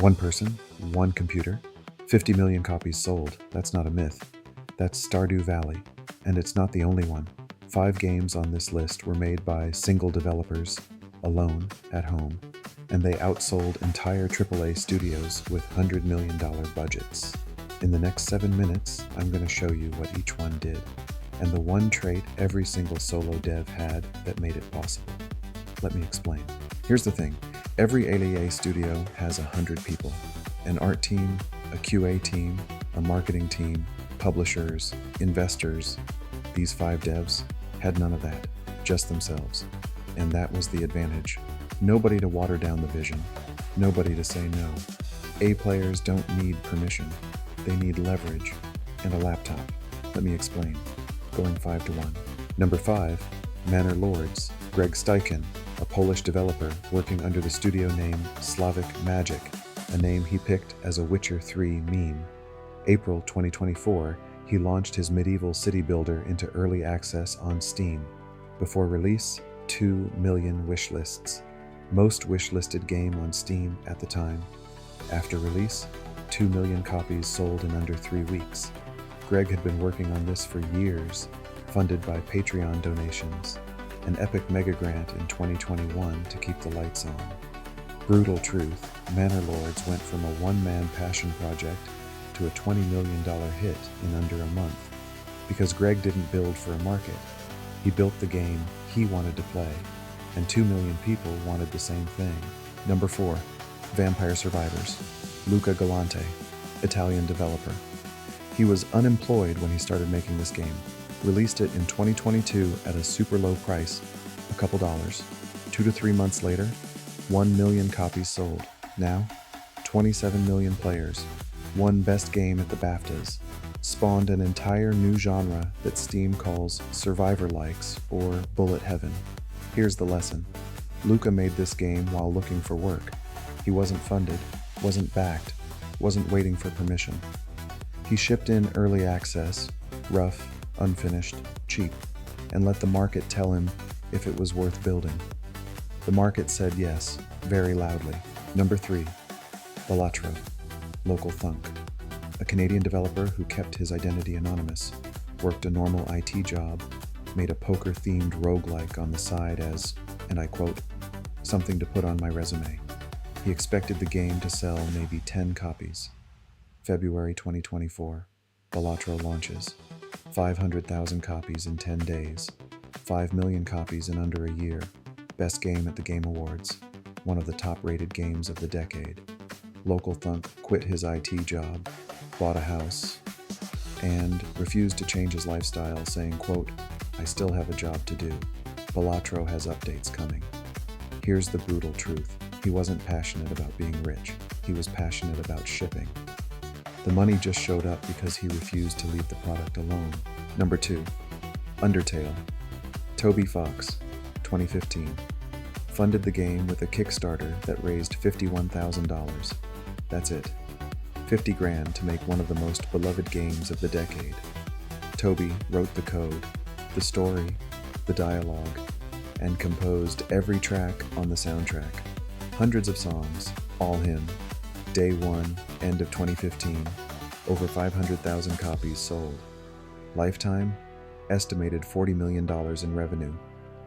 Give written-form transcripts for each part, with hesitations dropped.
One person, one computer, 50 million copies sold. That's not a myth. That's Stardew Valley. And it's not the only one. 5 games on this list were made by single developers, alone, at home, and they outsold entire AAA studios with $100 million budgets. In the next 7 minutes, I'm going to show you what each one did, and the one trait every single solo dev had that made it possible. Let me explain. Here's the thing. Every AAA studio has 100 people. An art team, a QA team, a marketing team, publishers, investors. These 5 devs had none of that, just themselves. And that was the advantage. Nobody to water down the vision. Nobody to say no. A players don't need permission. They need leverage and a laptop. Let me explain. Going 5 to 1. Number 5, Manor Lords, Greg Styczeń, a Polish developer working under the studio name Slavic Magic, a name he picked as a Witcher 3 meme. April 2024, he launched his medieval city builder into early access on Steam. Before release, 2 million wishlists. Most wishlisted game on Steam at the time. After release, 2 million copies sold in under 3 weeks. Greg had been working on this for years, funded by Patreon donations, an epic mega grant in 2021 to keep the lights on. Brutal truth, Manor Lords went from a one-man passion project to a $20 million hit in under a month, because Greg didn't build for a market. He built the game he wanted to play, and 2 million people wanted the same thing. Number 4, Vampire Survivors, Luca Galante, Italian developer. He was unemployed when he started making this game. Released it in 2022 at a super low price, a couple dollars. 2 to 3 months later, 1 million copies sold. Now, 27 million players. Won Best Game at the BAFTAs. Spawned an entire new genre that Steam calls Survivor-likes or Bullet Heaven. Here's the lesson. Luca made this game while looking for work. He wasn't funded, wasn't backed, wasn't waiting for permission. He shipped in early access, rough, unfinished, cheap, and let the market tell him if it was worth building. The market said yes, very loudly. Number 3, Balatro, LocalThunk, a Canadian developer who kept his identity anonymous, worked a normal IT job, made a poker-themed roguelike on the side as, and I quote, something to put on my resume. He expected the game to sell maybe 10 copies. February 2024, Balatro launches. 500,000 copies in 10 days. 5 million copies in under a year. Best game at the Game Awards. One of the top-rated games of the decade. LocalThunk quit his IT job, bought a house, and refused to change his lifestyle, saying, quote, I still have a job to do. Balatro has updates coming. Here's the brutal truth. He wasn't passionate about being rich. He was passionate about shipping. The money just showed up because he refused to leave the product alone. Number 2, Undertale, Toby Fox, 2015. Funded the game with a Kickstarter that raised $51,000. That's it. 50 grand to make one of the most beloved games of the decade. Toby wrote the code, the story, the dialogue, and composed every track on the soundtrack. Hundreds of songs, all him. Day 1, end of 2015, over 500,000 copies sold. Lifetime, estimated $40 million in revenue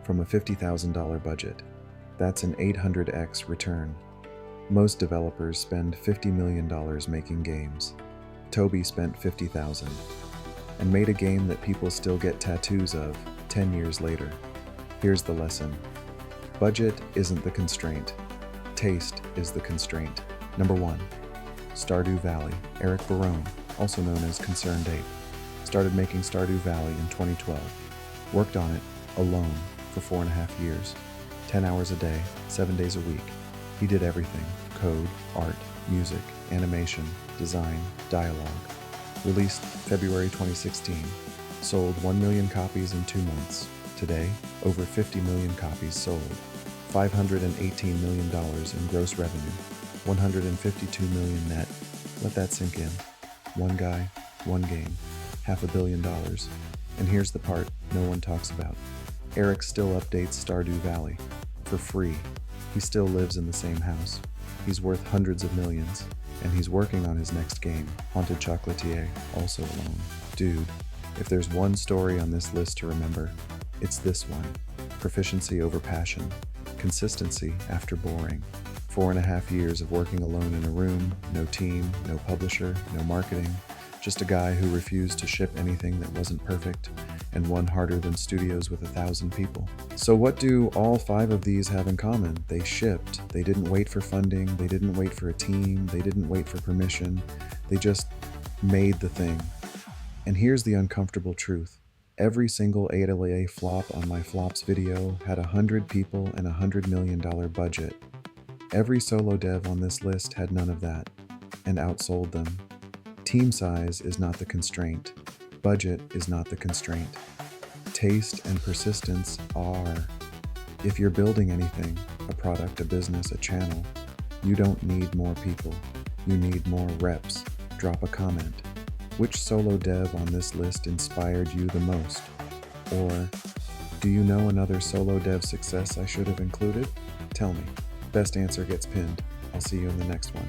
from a $50,000 budget. That's an 800x return. Most developers spend $50 million making games. Toby spent $50,000 and made a game that people still get tattoos of 10 years later. Here's the lesson. Budget isn't the constraint. Taste is the constraint. Number 1, Stardew Valley, Eric Barone, also known as Concerned Ape. Started making Stardew Valley in 2012. Worked on it, alone, for 4.5 years. 10 hours a day, 7 days a week. He did everything: code, art, music, animation, design, dialogue. Released February 2016. Sold 1 million copies in 2 months. Today, over 50 million copies sold. $518 million in gross revenue. 152 million net. Let that sink in. One guy, one game, $500 million. And here's the part no one talks about. Eric still updates Stardew Valley for free. He still lives in the same house. He's worth hundreds of millions, and he's working on his next game, Haunted Chocolatier, also alone. Dude, if there's one story on this list to remember, it's this one. Proficiency over passion. Consistency after boring. 4.5 years of working alone in a room, no team, no publisher, no marketing, just a guy who refused to ship anything that wasn't perfect, and won harder than studios with 1,000 people. So what do all 5 of these have in common? They shipped. They didn't wait for funding. They didn't wait for a team. They didn't wait for permission. They just made the thing. And here's the uncomfortable truth. Every single AAA flop on my flops video had 100 people and $100 million budget. Every solo dev on this list had none of that, and outsold them. Team size is not the constraint. Budget is not the constraint. Taste and persistence are. If you're building anything, a product, a business, a channel, you don't need more people. You need more reps. Drop a comment. Which solo dev on this list inspired you the most? Or, do you know another solo dev success I should have included? Tell me. Best answer gets pinned. I'll see you in the next one.